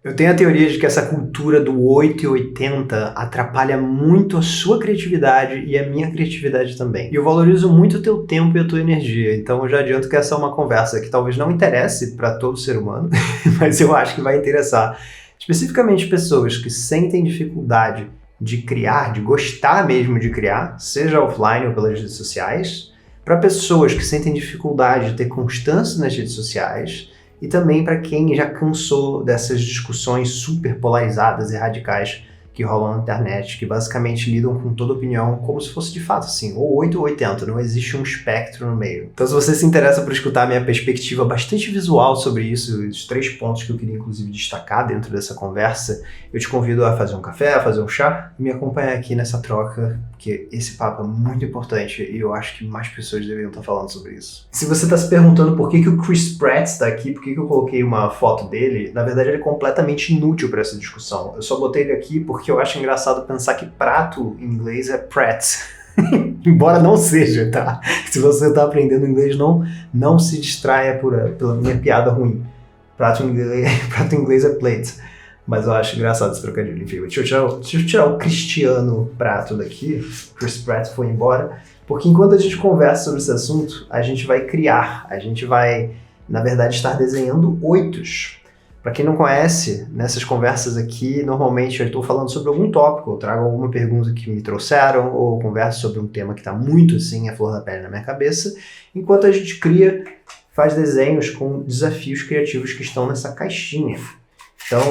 Eu tenho a teoria de que essa cultura do 8 e 80 atrapalha muito a sua criatividade e a minha criatividade também. E eu valorizo muito o teu tempo e a tua energia, então eu já adianto que essa é uma conversa que talvez não interesse para todo ser humano, mas eu acho que vai interessar especificamente pessoas que sentem dificuldade de criar, de gostar mesmo de criar, seja offline ou pelas redes sociais, para pessoas que sentem dificuldade de ter constância nas redes sociais, e também para quem já cansou dessas discussões super polarizadas e radicais que rolam na internet, que basicamente lidam com toda opinião como se fosse de fato assim, ou 8 ou 80, não existe um espectro no meio. Então se você se interessa por escutar a minha perspectiva bastante visual sobre isso, os 3 pontos que eu queria inclusive destacar dentro dessa conversa, eu te convido a fazer um café, a fazer um chá e me acompanhar aqui nessa troca, porque esse papo é muito importante e eu acho que mais pessoas deveriam estar falando sobre isso. Se você está se perguntando por que o Chris Pratt está aqui, por que eu coloquei uma foto dele, na verdade ele é completamente inútil para essa discussão. Eu só botei ele aqui porque eu acho engraçado pensar que prato em inglês é Pratt. Embora não seja, tá? Se você está aprendendo inglês, não se distraia pela minha piada ruim. Prato em inglês é plate. Mas eu acho engraçado esse trocadilho. Enfim, deixa eu tirar o Cristiano Prato daqui. Chris Pratt foi embora. Porque enquanto a gente conversa sobre esse assunto, a gente vai criar. A gente vai, na verdade, estar desenhando 8s. Para quem não conhece, nessas conversas aqui, normalmente eu estou falando sobre algum tópico, eu trago alguma pergunta que me trouxeram, ou converso sobre um tema que está muito assim, a flor da pele na minha cabeça, enquanto a gente cria, faz desenhos com desafios criativos que estão nessa caixinha. Então,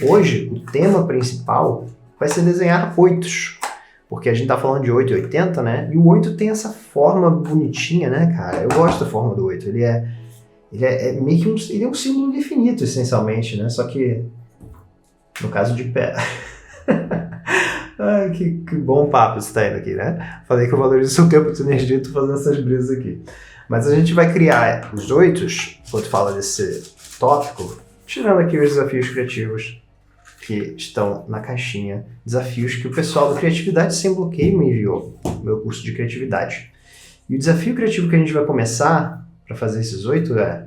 hoje, o tema principal vai ser desenhar 8s, porque a gente tá falando de 8 e 80, né? E o 8 tem essa forma bonitinha, né, cara? Eu gosto da forma do 8, ele é meio que ele é um símbolo do infinito, essencialmente, né? Só que, no caso de pé. Ai, que bom papo você tá indo aqui, né? Falei que eu valorizo o seu tempo e sua energia, tô fazendo essas brisas aqui. Mas a gente vai criar os 8s, quando fala desse tópico, tirando aqui os desafios criativos que estão na caixinha. Desafios que o pessoal do Criatividade Sem Bloqueio me enviou, meu curso de criatividade. E o desafio criativo que a gente vai começar para fazer esses 8 é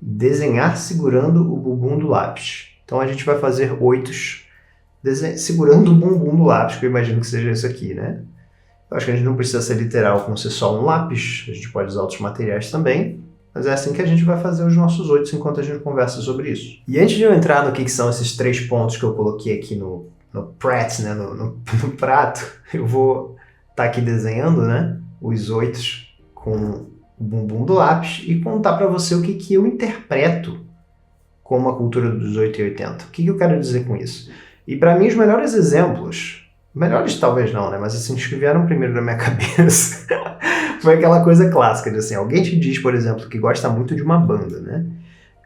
desenhar segurando o bumbum do lápis. Então a gente vai fazer 8s segurando o bumbum do lápis, que eu imagino que seja isso aqui, né? Eu acho que a gente não precisa ser literal como ser só um lápis, a gente pode usar outros materiais também, mas é assim que a gente vai fazer os nossos 8s enquanto a gente conversa sobre isso. E antes de eu entrar no que são esses 3 pontos que eu coloquei aqui no Pratt, né, no prato, eu vou estar aqui desenhando, né, os 8s com o bumbum do lápis e contar para você o que eu interpreto como a cultura dos 8 e 80. O que eu quero dizer com isso? E para mim os melhores exemplos, melhores talvez não, né? Mas assim, os que vieram primeiro na minha cabeça foi aquela coisa clássica de assim, alguém te diz, por exemplo, que gosta muito de uma banda, né?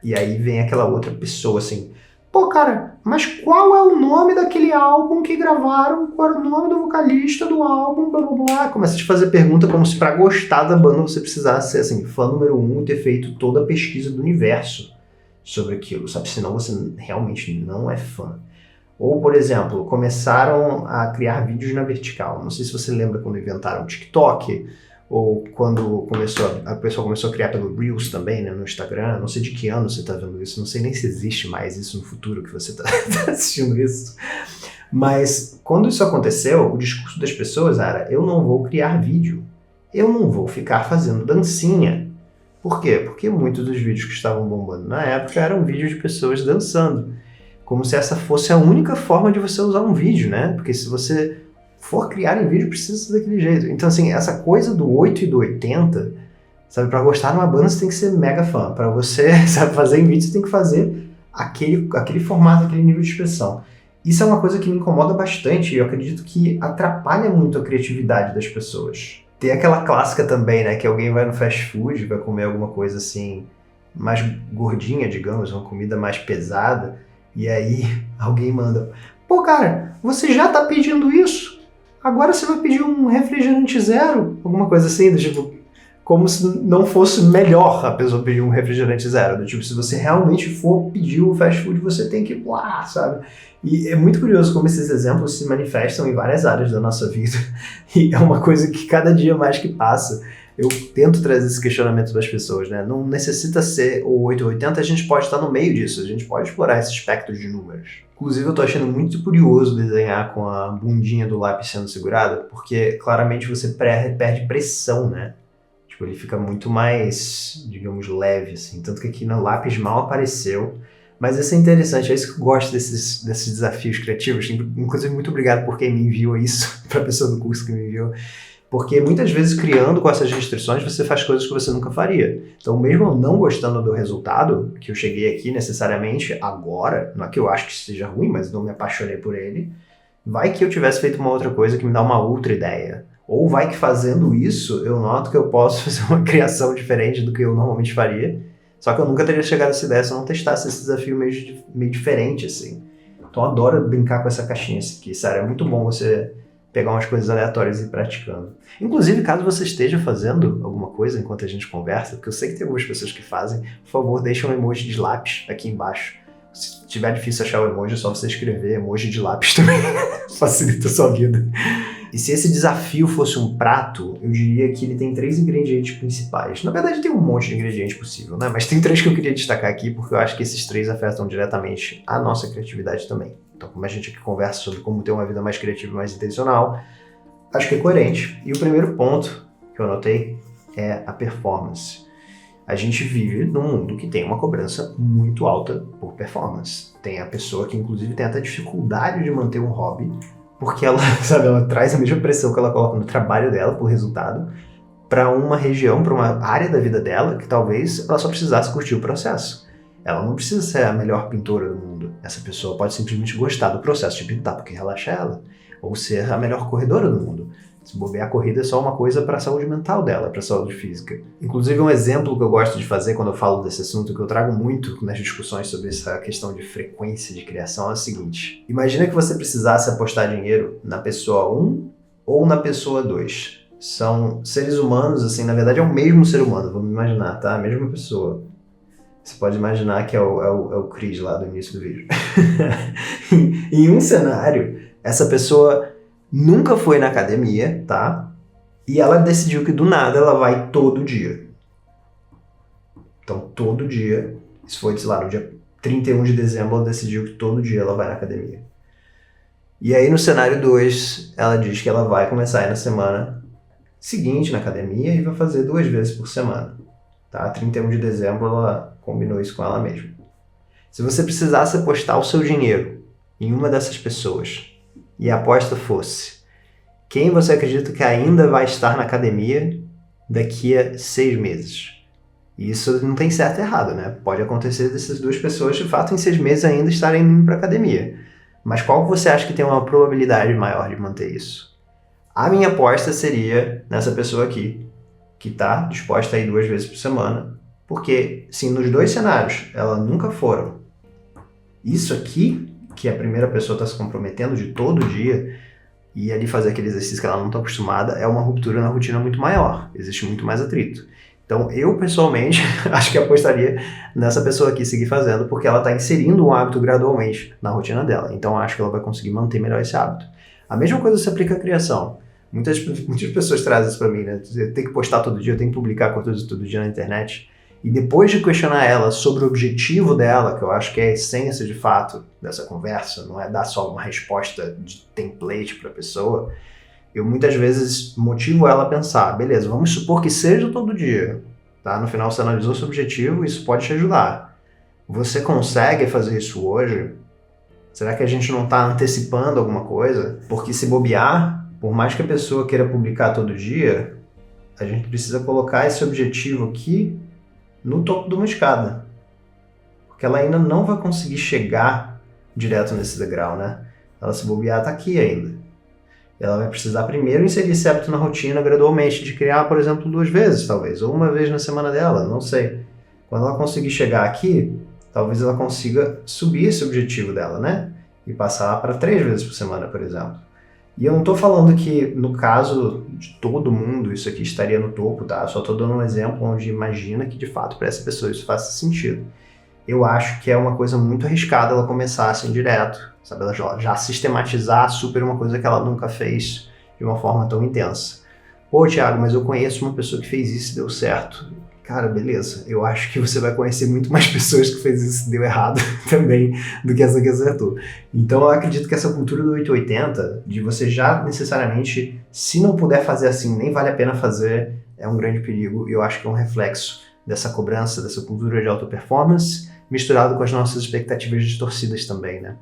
E aí vem aquela outra pessoa assim, pô, cara, mas qual é o nome daquele álbum que gravaram? Qual era o nome do vocalista do álbum? Blá, blá, blá. Começa a te fazer pergunta como se para gostar da banda você precisasse ser assim, fã número 1 e ter feito toda a pesquisa do universo sobre aquilo, sabe? Senão você realmente não é fã. Ou, por exemplo, começaram a criar vídeos na vertical. Não sei se você lembra quando inventaram o TikTok, ou quando a pessoa começou a criar pelo Reels também, né, no Instagram. Não sei de que ano você está vendo isso, não sei nem se existe mais isso no futuro que você está assistindo isso. Mas quando isso aconteceu, o discurso das pessoas era, eu não vou criar vídeo, eu não vou ficar fazendo dancinha. Por quê? Porque muitos dos vídeos que estavam bombando na época eram vídeos de pessoas dançando. Como se essa fosse a única forma de você usar um vídeo, né? Porque se você for criar em vídeo, precisa ser daquele jeito. Então, assim, essa coisa do 8 e do 80, sabe? Pra gostar de uma banda, você tem que ser mega fã. Pra você, sabe, fazer em vídeo, você tem que fazer aquele formato, aquele nível de expressão. Isso é uma coisa que me incomoda bastante e eu acredito que atrapalha muito a criatividade das pessoas. Tem aquela clássica também, né? Que alguém vai no fast food, vai comer alguma coisa assim, mais gordinha, digamos, uma comida mais pesada, e aí alguém manda, pô, cara, você já tá pedindo isso? Agora você vai pedir um refrigerante zero? Alguma coisa assim, do tipo, como se não fosse melhor a pessoa pedir um refrigerante zero. Do tipo, se você realmente for pedir o fast food, você tem que ir lá, sabe? E é muito curioso como esses exemplos se manifestam em várias áreas da nossa vida. E é uma coisa que cada dia mais que passa, Eu tento trazer esse questionamento das pessoas, né? Não necessita ser o 880, a gente pode estar no meio disso, a gente pode explorar esse espectro de números. Inclusive, eu tô achando muito curioso desenhar com a bundinha do lápis sendo segurada, porque claramente você perde pressão, né? Tipo, ele fica muito mais, digamos, leve, assim. Tanto que aqui no lápis mal apareceu. Mas isso é interessante, é isso que eu gosto desses desafios criativos. Inclusive, muito obrigado por quem me enviou isso, para a pessoa do curso que me enviou. Porque muitas vezes, criando com essas restrições, você faz coisas que você nunca faria. Então, mesmo eu não gostando do resultado, que eu cheguei aqui necessariamente agora, não é que eu acho que seja ruim, mas não me apaixonei por ele, vai que eu tivesse feito uma outra coisa que me dá uma outra ideia. Ou vai que fazendo isso, eu noto que eu posso fazer uma criação diferente do que eu normalmente faria. Só que eu nunca teria chegado a essa ideia se eu não testasse esse desafio meio diferente, assim. Então eu adoro brincar com essa caixinha aqui, sério. É muito bom você pegar umas coisas aleatórias e ir praticando. Inclusive, caso você esteja fazendo alguma coisa enquanto a gente conversa, porque eu sei que tem algumas pessoas que fazem, por favor, deixa um emoji de lápis aqui embaixo. Se tiver difícil achar o emoji, é só você escrever emoji de lápis também. Facilita a sua vida. E se esse desafio fosse um prato, eu diria que ele tem 3 ingredientes principais. Na verdade, tem um monte de ingrediente possível, né? Mas tem 3 que eu queria destacar aqui, porque eu acho que esses 3 afetam diretamente a nossa criatividade também. Então, como a gente aqui conversa sobre como ter uma vida mais criativa e mais intencional, acho que é coerente. E o primeiro ponto que eu anotei é a performance. A gente vive num mundo que tem uma cobrança muito alta por performance. Tem a pessoa que, inclusive, tem até dificuldade de manter um hobby, porque ela, sabe, ela traz a mesma pressão que ela coloca no trabalho dela por resultado para uma região, para uma área da vida dela que talvez ela só precisasse curtir o processo. Ela não precisa ser a melhor pintora do mundo. Essa pessoa pode simplesmente gostar do processo de pintar porque relaxa ela. Ou ser a melhor corredora do mundo. Se bobear, a corrida é só uma coisa para a saúde mental dela, para a saúde física. Inclusive, um exemplo que eu gosto de fazer quando eu falo desse assunto, que eu trago muito nas discussões sobre essa questão de frequência de criação, é o seguinte. Imagina que você precisasse apostar dinheiro na pessoa 1 ou na pessoa 2. São seres humanos, assim, na verdade é o mesmo ser humano, vamos imaginar, tá? A mesma pessoa. Você pode imaginar que é o Chris lá do início do vídeo. Em um cenário, essa pessoa nunca foi na academia, tá? E ela decidiu que do nada ela vai todo dia. Então, todo dia, isso foi, sei lá, no dia 31 de dezembro, ela decidiu que todo dia ela vai na academia. E aí, no cenário 2, ela diz que ela vai começar a ir na semana seguinte na academia e vai fazer 2 vezes por semana. Tá? 31 de dezembro, ela combinou isso com ela mesma. Se você precisasse apostar o seu dinheiro em uma dessas pessoas, e a aposta fosse: quem você acredita que ainda vai estar na academia daqui a 6 meses? E isso não tem certo e errado, né? Pode acontecer dessas 2 pessoas, de fato, em 6 meses ainda estarem indo para a academia. Mas qual você acha que tem uma probabilidade maior de manter isso? A minha aposta seria nessa pessoa aqui, que está disposta a ir 2 vezes por semana, porque, sim, nos 2 cenários, elas nunca foram. Isso aqui, que a primeira pessoa está se comprometendo de todo dia e ali fazer aquele exercício que ela não está acostumada, é uma ruptura na rotina muito maior, existe muito mais atrito. Então eu pessoalmente acho que apostaria nessa pessoa aqui seguir fazendo, porque ela está inserindo um hábito gradualmente na rotina dela, então acho que ela vai conseguir manter melhor esse hábito. A mesma coisa se aplica à criação. Muitas pessoas trazem isso para mim, né? Eu tenho que postar todo dia, eu tenho que publicar conteúdo todo dia na internet. E depois de questionar ela sobre o objetivo dela, que eu acho que é a essência de fato dessa conversa, não é dar só uma resposta de template para a pessoa, eu muitas vezes motivo ela a pensar: beleza, vamos supor que seja todo dia, tá? No final você analisou seu objetivo, isso pode te ajudar. Você consegue fazer isso hoje? Será que a gente não está antecipando alguma coisa? Porque se bobear, por mais que a pessoa queira publicar todo dia, a gente precisa colocar esse objetivo aqui no topo de uma escada, porque ela ainda não vai conseguir chegar direto nesse degrau, né? Ela se bobear tá aqui ainda. Ela vai precisar primeiro inserir esse hábito na rotina gradualmente, de criar, por exemplo, 2 vezes, talvez, ou 1 vez na semana dela, não sei. Quando ela conseguir chegar aqui, talvez ela consiga subir esse objetivo dela, né? E passar para 3 vezes por semana, por exemplo. E eu não estou falando que, no caso de todo mundo, isso aqui estaria no topo, tá? Eu só estou dando um exemplo onde imagina que, de fato, para essa pessoa isso faça sentido. Eu acho que é uma coisa muito arriscada ela começar assim direto, sabe? Ela já sistematizar super uma coisa que ela nunca fez de uma forma tão intensa. Pô, Thiago, mas eu conheço uma pessoa que fez isso e deu certo. Cara, beleza. Eu acho que você vai conhecer muito mais pessoas que fez isso e deu errado também do que essa que acertou. Então eu acredito que essa cultura do 880, de você já necessariamente, se não puder fazer assim, nem vale a pena fazer, é um grande perigo. E eu acho que é um reflexo dessa cobrança, dessa cultura de alta performance, misturado com as nossas expectativas distorcidas também, né?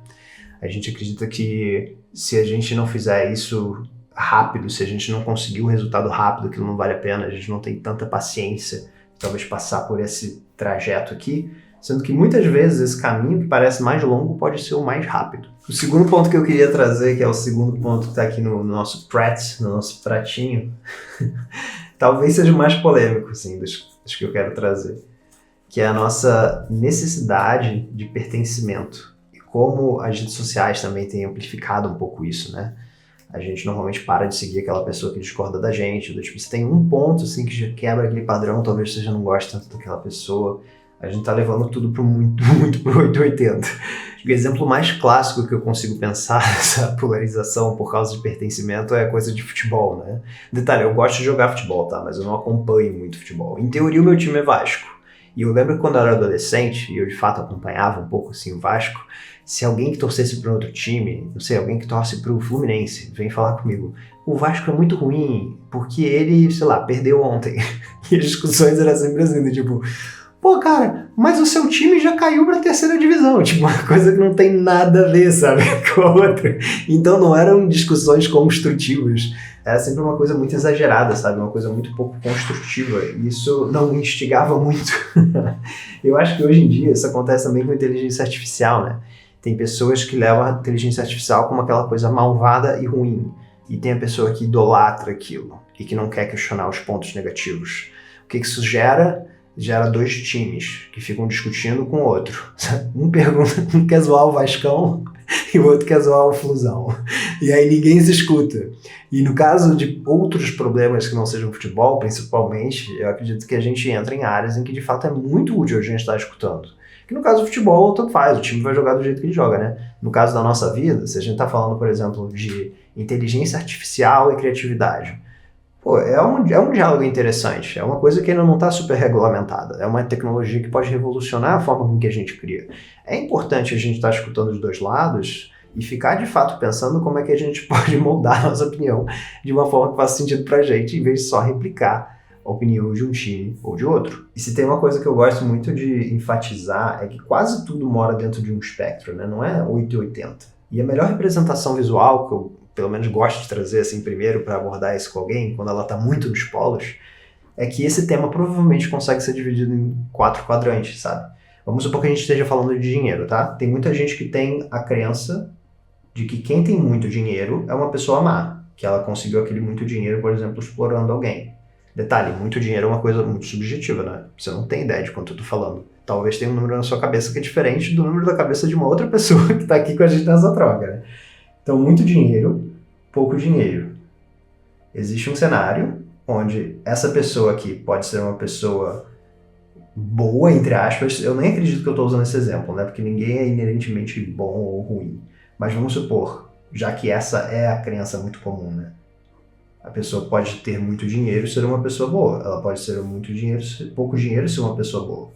A gente acredita que se a gente não fizer isso rápido, se a gente não conseguir um resultado rápido, aquilo não vale a pena, a gente não tem tanta paciência talvez passar por esse trajeto aqui, sendo que muitas vezes esse caminho que parece mais longo pode ser o mais rápido. O segundo ponto que eu queria trazer, que é o segundo ponto que está aqui no nosso no nosso pratinho, talvez seja o mais polêmico, assim, dos que eu quero trazer, que é a nossa necessidade de pertencimento. E como as redes sociais também têm amplificado um pouco isso, né? A gente normalmente para de seguir aquela pessoa que discorda da gente, do tipo, você tem um ponto assim que já quebra aquele padrão, talvez você já não goste tanto daquela pessoa. A gente tá levando tudo pro muito pro 880. O exemplo mais clássico que eu consigo pensar dessa polarização por causa de pertencimento é coisa de futebol, né? Detalhe, eu gosto de jogar futebol, tá? Mas eu não acompanho muito futebol. Em teoria, o meu time é Vasco. E eu lembro que quando eu era adolescente, e eu de fato acompanhava um pouco assim o Vasco, se alguém que torcesse para outro time, não sei, alguém que torce para o Fluminense, vem falar comigo, o Vasco é muito ruim, porque ele, sei lá, perdeu ontem. E as discussões eram sempre assim, tipo, pô, cara, mas o seu time já caiu pra terceira divisão, tipo, uma coisa que não tem nada a ver, sabe, com a outra. Então não eram discussões construtivas, era sempre uma coisa muito exagerada, sabe, uma coisa muito pouco construtiva, e isso não me instigava muito. Eu acho que hoje em dia isso acontece também com a inteligência artificial, né? Tem pessoas que levam a inteligência artificial como aquela coisa malvada e ruim, e tem a pessoa que idolatra aquilo, e que não quer questionar os pontos negativos. O que isso gera? Gera dois times que ficam discutindo com o outro. Um quer zoar o Vascão e o outro quer zoar o Flusão. E aí ninguém se escuta. E no caso de outros problemas que não sejam futebol, principalmente, eu acredito que a gente entra em áreas em que de fato é muito útil a gente estar escutando. Que no caso do futebol, tanto faz, o time vai jogar do jeito que ele joga, né? No caso da nossa vida, se a gente está falando, por exemplo, de inteligência artificial e criatividade, pô, é um diálogo interessante, é uma coisa que ainda não está super regulamentada, é uma tecnologia que pode revolucionar a forma com que a gente cria. É importante a gente estar escutando os dois lados e ficar de fato pensando como é que a gente pode moldar a nossa opinião de uma forma que faça sentido pra gente, em vez de só replicar a opinião de um time ou de outro. E se tem uma coisa que eu gosto muito de enfatizar é que quase tudo mora dentro de um espectro, né? Não é 880. E a melhor representação visual que eu pelo menos gosto de trazer assim primeiro para abordar isso com alguém, quando ela está muito nos polos, é que esse tema provavelmente consegue ser dividido em 4 quadrantes, sabe? Vamos supor que a gente esteja falando de dinheiro, tá? Tem muita gente que tem a crença de que quem tem muito dinheiro é uma pessoa má, que ela conseguiu aquele muito dinheiro, por exemplo, explorando alguém. Detalhe, muito dinheiro é uma coisa muito subjetiva, né? Você não tem ideia de quanto eu tô falando. Talvez tenha um número na sua cabeça que é diferente do número da cabeça de uma outra pessoa que tá aqui com a gente nessa troca, né? Então, muito dinheiro, pouco dinheiro. Existe um cenário onde essa pessoa aqui pode ser uma pessoa boa, entre aspas. Eu nem acredito que eu estou usando esse exemplo, né? Porque ninguém é inerentemente bom ou ruim. Mas vamos supor, já que essa é a crença muito comum, né? A pessoa pode ter muito dinheiro e ser uma pessoa boa. Ela pode ser muito dinheiro, pouco dinheiro e ser uma pessoa boa.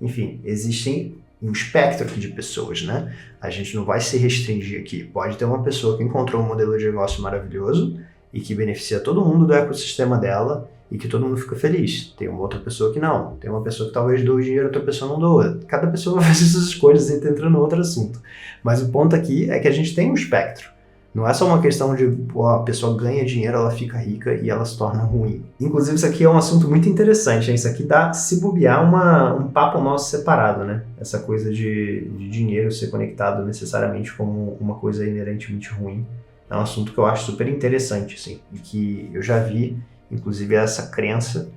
Enfim, existem um espectro aqui de pessoas, né? A gente não vai se restringir aqui. Pode ter uma pessoa que encontrou um modelo de negócio maravilhoso e que beneficia todo mundo do ecossistema dela e que todo mundo fica feliz. Tem uma outra pessoa que não. Tem uma pessoa que talvez doe dinheiro, outra pessoa não doa. Cada pessoa vai fazer suas escolhas e entra no outro assunto. Mas o ponto aqui é que a gente tem um espectro. Não é só uma questão de a pessoa ganha dinheiro, ela fica rica e ela se torna ruim. Inclusive, isso aqui é um assunto muito interessante. Hein? Isso aqui dá, se bobear, um papo nosso separado, né? Essa coisa de dinheiro ser conectado necessariamente como uma coisa inerentemente ruim. É um assunto que eu acho super interessante, assim. E que eu já vi, inclusive, essa crença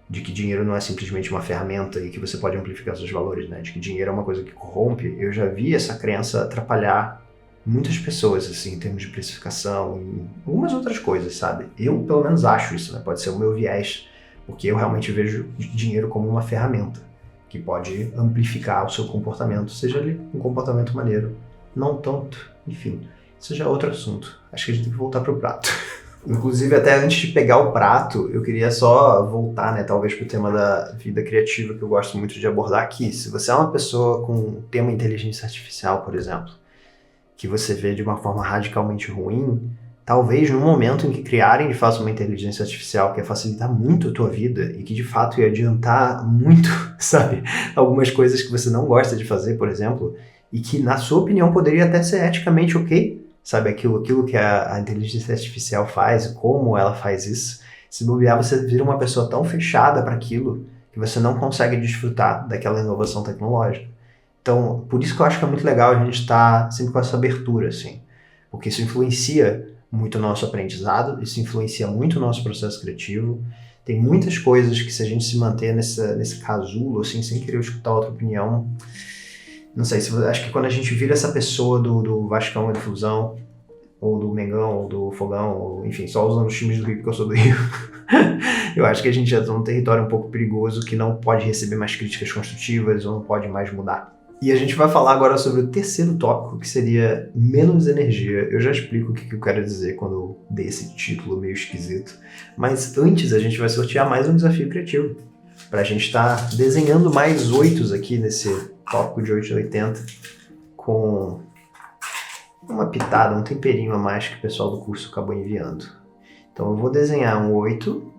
de que dinheiro não é simplesmente uma ferramenta e que você pode amplificar seus valores, né? De que dinheiro é uma coisa que corrompe. Eu já vi essa crença atrapalhar muitas pessoas, assim, em termos de precificação e algumas outras coisas, sabe? Eu, pelo menos, acho isso, né? Pode ser o meu viés, porque eu realmente vejo dinheiro como uma ferramenta que pode amplificar o seu comportamento, seja ali um comportamento maneiro, não tanto, enfim, isso já é outro assunto. Acho que a gente tem que voltar pro prato. Inclusive, até antes de pegar o prato, eu queria só voltar, né, talvez para o tema da vida criativa, que eu gosto muito de abordar aqui. Se você é uma pessoa com o tema inteligência artificial, por exemplo, que você vê de uma forma radicalmente ruim, talvez no momento em que criarem de fato uma inteligência artificial que ia facilitar muito a tua vida e que de fato ia adiantar muito, sabe, algumas coisas que você não gosta de fazer, por exemplo, e que na sua opinião poderia até ser eticamente ok, sabe, aquilo que a inteligência artificial faz e como ela faz isso, se bobear você vira uma pessoa tão fechada para aquilo que você não consegue desfrutar daquela inovação tecnológica. Então, por isso que eu acho que é muito legal a gente estar sempre com essa abertura, assim, porque isso influencia muito o nosso aprendizado, isso influencia muito o nosso processo criativo. Tem muitas coisas que se a gente se manter nesse casulo, assim, sem querer escutar outra opinião, não sei, acho que quando a gente vira essa pessoa do Vascão e do Flusão, ou do Mengão, ou do Fogão, ou, enfim, só usando os times do Rio, porque eu sou do Rio, eu acho que a gente já está num território um pouco perigoso que não pode receber mais críticas construtivas ou não pode mais mudar. E a gente vai falar agora sobre o terceiro tópico, que seria menos energia. Eu já explico o que eu quero dizer quando eu dei esse título meio esquisito. Mas antes a gente vai sortear mais um desafio criativo, para a gente estar desenhando mais 8 aqui nesse tópico de 880, com uma pitada, um temperinho a mais que o pessoal do curso acabou enviando. Então eu vou desenhar um 8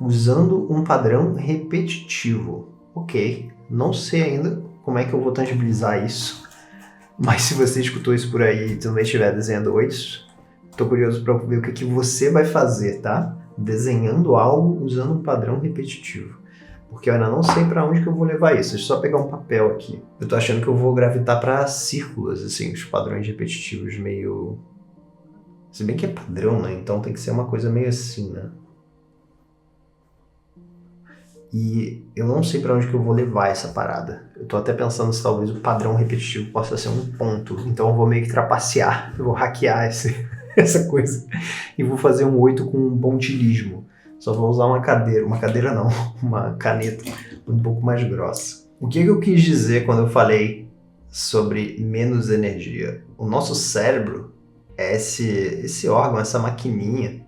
usando um padrão repetitivo. Ok, não sei ainda como é que eu vou tangibilizar isso, mas se você escutou isso por aí e também estiver desenhando 8, estou curioso para ver o que você vai fazer, tá? Desenhando algo usando um padrão repetitivo. Porque eu ainda não sei para onde que eu vou levar isso. Deixa eu só pegar um papel aqui. Eu tô achando que eu vou gravitar para círculos, assim, os padrões repetitivos meio... Se bem que é padrão, né? Então tem que ser uma coisa meio assim, né? E eu não sei para onde que eu vou levar essa parada. Eu tô até pensando se talvez o padrão repetitivo possa ser um ponto. Então eu vou meio que trapacear. Eu vou hackear essa coisa. E vou fazer um 8 com um pontilhismo. Só vou usar uma cadeira não, uma caneta um pouco mais grossa. O que eu quis dizer quando eu falei sobre menos energia? O nosso cérebro é esse órgão, essa maquininha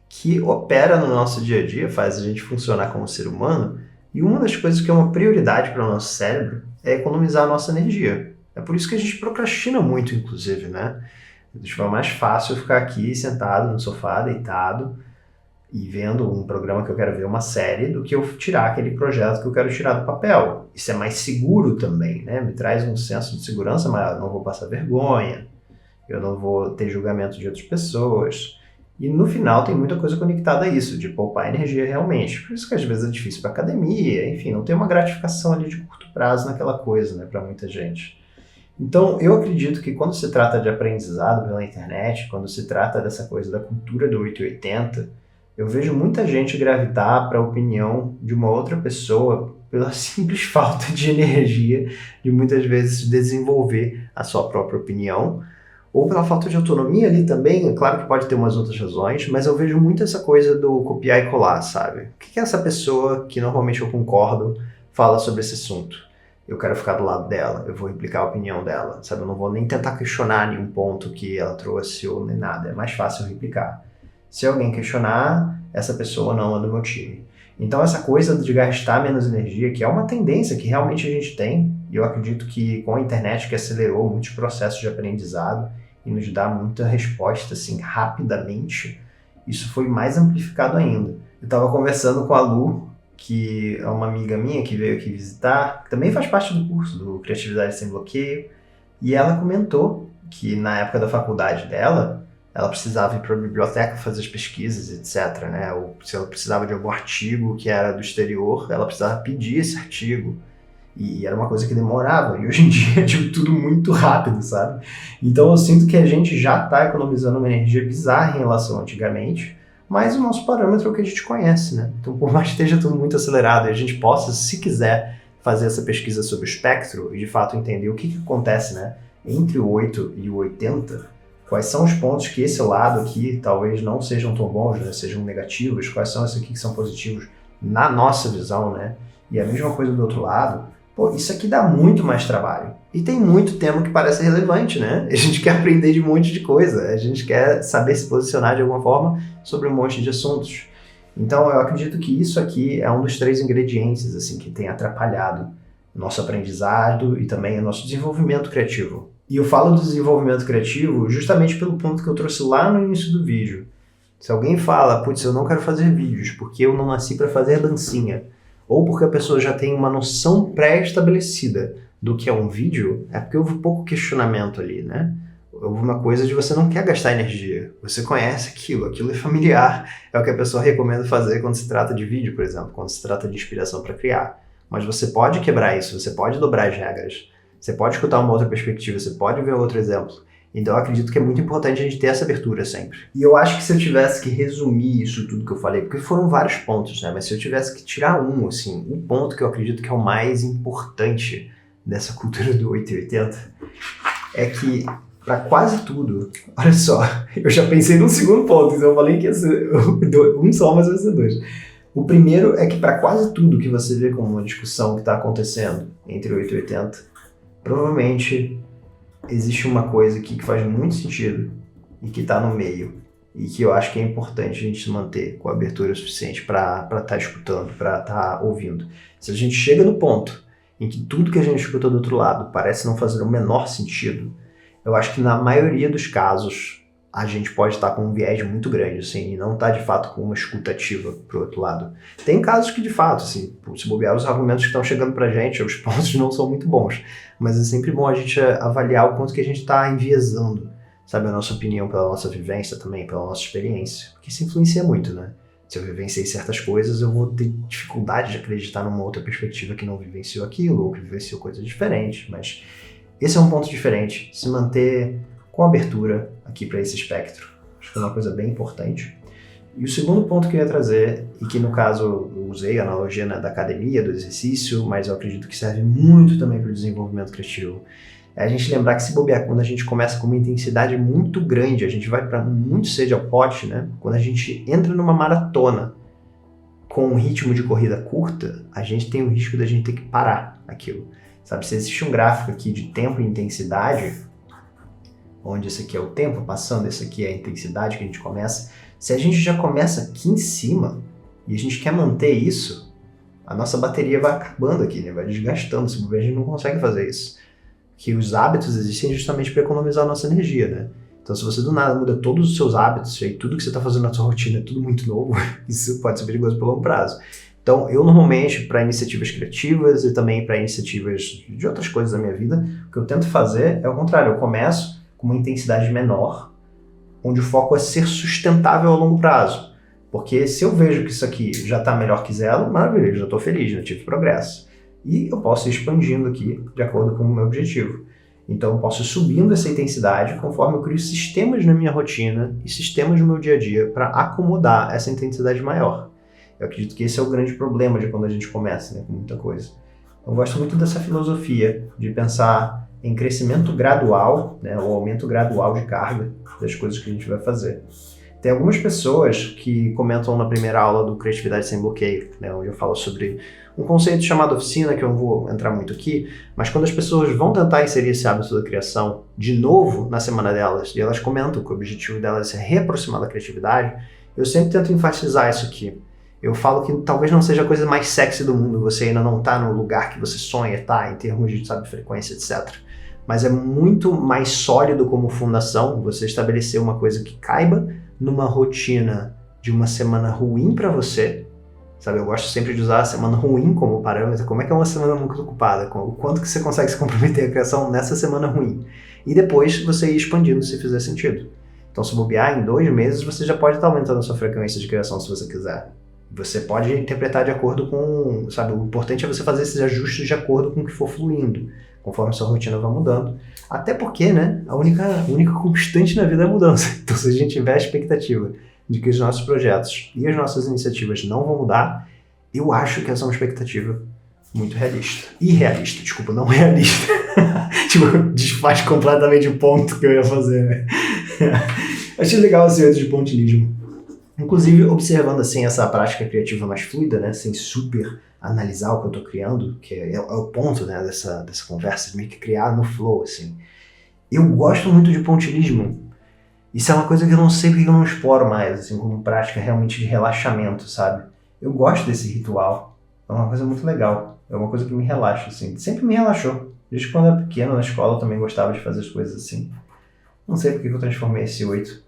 que opera no nosso dia a dia, faz a gente funcionar como ser humano, e uma das coisas que é uma prioridade para o nosso cérebro é economizar a nossa energia. É por isso que a gente procrastina muito, inclusive, né? Deixa eu mais fácil ficar aqui sentado no sofá, deitado, e vendo um programa que eu quero ver, uma série, do que eu tirar aquele projeto que eu quero tirar do papel. Isso é mais seguro também, né? Me traz um senso de segurança maior. Eu não vou passar vergonha, eu não vou ter julgamento de outras pessoas. E no final tem muita coisa conectada a isso, de poupar energia realmente. Por isso que às vezes é difícil para academia, enfim, não tem uma gratificação ali de curto prazo naquela coisa, né, para muita gente. Então, eu acredito que quando se trata de aprendizado pela internet, quando se trata dessa coisa da cultura do 880, eu vejo muita gente gravitar para a opinião de uma outra pessoa pela simples falta de energia de muitas vezes desenvolver a sua própria opinião, ou pela falta de autonomia ali também. É claro que pode ter umas outras razões, mas eu vejo muito essa coisa do copiar e colar, sabe? O que essa pessoa, que normalmente eu concordo, fala sobre esse assunto? Eu quero ficar do lado dela, eu vou replicar a opinião dela, sabe? Eu não vou nem tentar questionar nenhum ponto que ela trouxe ou nem nada, é mais fácil eu replicar. Se alguém questionar, essa pessoa não é do meu time. Então essa coisa de gastar menos energia, que é uma tendência que realmente a gente tem, e eu acredito que com a internet que acelerou muitos processos de aprendizado e nos dá muita resposta assim rapidamente, isso foi mais amplificado ainda. Eu estava conversando com a Lu, que é uma amiga minha que veio aqui visitar, que também faz parte do curso do Criatividade Sem Bloqueio, e ela comentou que na época da faculdade dela, ela precisava ir para a biblioteca fazer as pesquisas, etc, né? Ou se ela precisava de algum artigo que era do exterior, ela precisava pedir esse artigo. E era uma coisa que demorava. E hoje em dia é tipo, tudo muito rápido, sabe? Então eu sinto que a gente já está economizando uma energia bizarra em relação a antigamente, mas o nosso parâmetro é o que a gente conhece, né? Então por mais que esteja tudo muito acelerado e a gente possa, se quiser, fazer essa pesquisa sobre o espectro e de fato entender o que acontece, né, entre o 8 e o 80, quais são os pontos que esse lado aqui talvez não sejam tão bons, né, sejam negativos, quais são esses aqui que são positivos na nossa visão, né? E a mesma coisa do outro lado, Pô, isso aqui dá muito mais trabalho. E tem muito tema que parece relevante, né? A gente quer aprender de um monte de coisa, a gente quer saber se posicionar de alguma forma sobre um monte de assuntos. Então, eu acredito que isso aqui é um dos 3 ingredientes assim, que tem atrapalhado o nosso aprendizado e também o nosso desenvolvimento criativo. E eu falo do desenvolvimento criativo justamente pelo ponto que eu trouxe lá no início do vídeo. Se alguém fala, putz, eu não quero fazer vídeos porque eu não nasci para fazer dancinha, ou porque a pessoa já tem uma noção pré-estabelecida do que é um vídeo, é porque houve pouco questionamento ali, né? Houve uma coisa de você não quer gastar energia, você conhece aquilo é familiar, é o que a pessoa recomenda fazer quando se trata de vídeo, por exemplo, quando se trata de inspiração para criar. Mas você pode quebrar isso, você pode dobrar as regras, você pode escutar uma outra perspectiva, você pode ver outro exemplo. Então eu acredito que é muito importante a gente ter essa abertura sempre. E eu acho que se eu tivesse que resumir isso tudo que eu falei, porque foram vários pontos, né? Mas se eu tivesse que tirar assim, um ponto que eu acredito que é o mais importante dessa cultura do 880, é que para quase tudo, olha só, eu já pensei num segundo ponto, então eu falei que ia ser um só, mas vai ser 2. O primeiro é que para quase tudo que você vê como uma discussão que está acontecendo entre o 880, provavelmente existe uma coisa aqui que faz muito sentido e que está no meio e que eu acho que é importante a gente se manter com a abertura suficiente para estar escutando, para estar ouvindo. Se a gente chega no ponto em que tudo que a gente escuta do outro lado parece não fazer o menor sentido, eu acho que na maioria dos casos a gente pode estar com um viés muito grande, assim, e não estar de fato com uma escuta ativa pro outro lado. Tem casos que de fato, assim, se bobear os argumentos que estão chegando pra gente, os pontos não são muito bons, mas é sempre bom a gente avaliar o quanto que a gente está enviesando, sabe, a nossa opinião pela nossa vivência também, pela nossa experiência, porque isso influencia muito, né? Se eu vivenciei certas coisas, eu vou ter dificuldade de acreditar numa outra perspectiva que não vivenciou aquilo, ou que vivenciou coisas diferentes, mas esse é um ponto diferente, se manter com abertura aqui para esse espectro. Acho que é uma coisa bem importante. E o segundo ponto que eu ia trazer, e que no caso eu usei a analogia da academia, do exercício, mas eu acredito que serve muito também para o desenvolvimento criativo, é a gente lembrar que se bobear, quando a gente começa com uma intensidade muito grande, a gente vai para muito sede ao pote, né? Quando a gente entra numa maratona com um ritmo de corrida curta, a gente tem o risco da gente ter que parar aquilo. Sabe, se existe um gráfico aqui de tempo e intensidade, onde esse aqui é o tempo passando, esse aqui é a intensidade que a gente começa, se a gente já começa aqui em cima e a gente quer manter isso, a nossa bateria vai acabando aqui, né? Vai desgastando, se bobear, a gente não consegue fazer isso. Que os hábitos existem justamente para economizar a nossa energia, né? Então, se você do nada muda todos os seus hábitos e tudo que você está fazendo na sua rotina é tudo muito novo, isso pode ser perigoso pelo longo prazo. Então, eu normalmente, para iniciativas criativas e também para iniciativas de outras coisas da minha vida, o que eu tento fazer é o contrário. Eu começo com uma intensidade menor, onde o foco é ser sustentável ao longo prazo. Porque se eu vejo que isso aqui já está melhor que zero, maravilha, já estou feliz, já tive progresso. E eu posso ir expandindo aqui de acordo com o meu objetivo. Então eu posso ir subindo essa intensidade conforme eu crio sistemas na minha rotina e sistemas no meu dia a dia para acomodar essa intensidade maior. Eu acredito que esse é o grande problema de quando a gente começa, né, com muita coisa. Eu gosto muito dessa filosofia de pensar em crescimento gradual, né, o aumento gradual de carga das coisas que a gente vai fazer. Tem algumas pessoas que comentam na primeira aula do Criatividade Sem Bloqueio, né, onde eu falo sobre um conceito chamado oficina, que eu não vou entrar muito aqui, mas quando as pessoas vão tentar inserir esse hábito da criação de novo na semana delas, e elas comentam que o objetivo delas é se reaproximar da criatividade, eu sempre tento enfatizar isso aqui. Eu falo que talvez não seja a coisa mais sexy do mundo, você ainda não está no lugar que você sonha estar, em termos de, sabe, frequência, etc. Mas é muito mais sólido como fundação você estabelecer uma coisa que caiba numa rotina de uma semana ruim para você, sabe? Eu gosto sempre de usar a semana ruim como parâmetro. Como é que é uma semana muito ocupada? O quanto que você consegue se comprometer a criação nessa semana ruim? E depois você ir expandindo se fizer sentido. Então, se bobear, em 2 meses você já pode estar aumentando a sua frequência de criação se você quiser. Você pode interpretar de acordo com, sabe, o importante é você fazer esses ajustes de acordo com o que for fluindo, conforme a sua rotina vai mudando. Até porque, né, a única constante na vida é a mudança. Então, se a gente tiver a expectativa de que os nossos projetos e as nossas iniciativas não vão mudar, eu acho que essa é uma expectativa muito realista. Irrealista, desculpa, não realista. Tipo, desfaz completamente o ponto que eu ia fazer, né? Achei legal esse jeito de pontilismo. Inclusive, observando assim essa prática criativa mais fluida, né, sem super analisar o que eu tô criando, que é o ponto, né, dessa conversa, de meio que criar no flow, assim. Eu gosto muito de pontilhismo. Isso é uma coisa que eu não sei porque eu não exploro mais, assim, como prática realmente de relaxamento, sabe? Eu gosto desse ritual. É uma coisa muito legal. É uma coisa que me relaxa, assim. Sempre me relaxou. Desde quando eu era pequeno, na escola, eu também gostava de fazer as coisas assim. Não sei porque eu transformei esse 8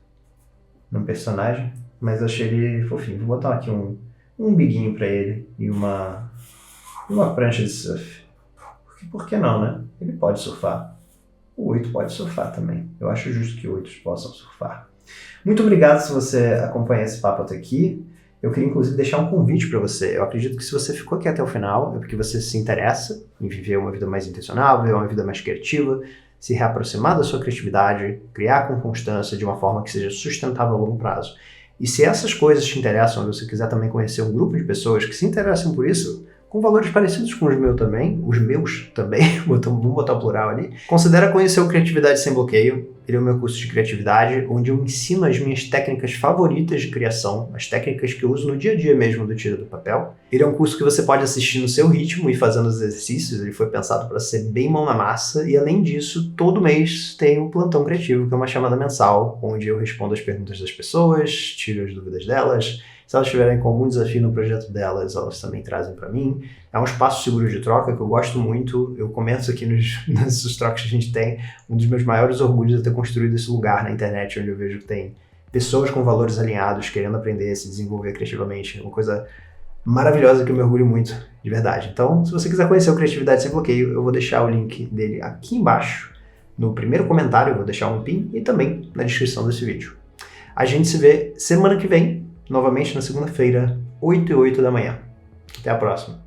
num personagem, mas achei ele fofinho. Vou botar aqui um biguinho pra ele e uma prancha de surf. Porque por que não, né? Ele pode surfar. O 8 pode surfar também. Eu acho justo que 8 possam surfar. Muito obrigado se você acompanha esse papo até aqui. Eu queria, inclusive, deixar um convite para você. Eu acredito que se você ficou aqui até o final, é porque você se interessa em viver uma vida mais intencional, viver uma vida mais criativa, se reaproximar da sua criatividade, criar com constância de uma forma que seja sustentável a longo prazo. E se essas coisas te interessam, ou você quiser também conhecer um grupo de pessoas que se interessam por isso, com valores parecidos com os meus também, vamos botar o plural ali, considera conhecer o Criatividade Sem Bloqueio. Ele é o meu curso de criatividade, onde eu ensino as minhas técnicas favoritas de criação, as técnicas que eu uso no dia a dia mesmo do Tira do Papel. Ele é um curso que você pode assistir no seu ritmo e fazendo os exercícios, ele foi pensado para ser bem mão na massa, e além disso, todo mês tem o Plantão Criativo, que é uma chamada mensal, onde eu respondo as perguntas das pessoas, tiro as dúvidas delas. Se elas estiverem com algum desafio no projeto delas, elas também trazem para mim. É um espaço seguro de troca que eu gosto muito. Eu comento aqui nesses trocas que a gente tem. Um dos meus maiores orgulhos é ter construído esse lugar na internet, onde eu vejo que tem pessoas com valores alinhados, querendo aprender, se desenvolver criativamente. É uma coisa maravilhosa que eu me orgulho muito, de verdade. Então, se você quiser conhecer o Criatividade Sem Bloqueio, eu vou deixar o link dele aqui embaixo. No primeiro comentário, eu vou deixar um pin e também na descrição desse vídeo. A gente se vê semana que vem, novamente na segunda-feira, 8h08 da manhã. Até a próxima.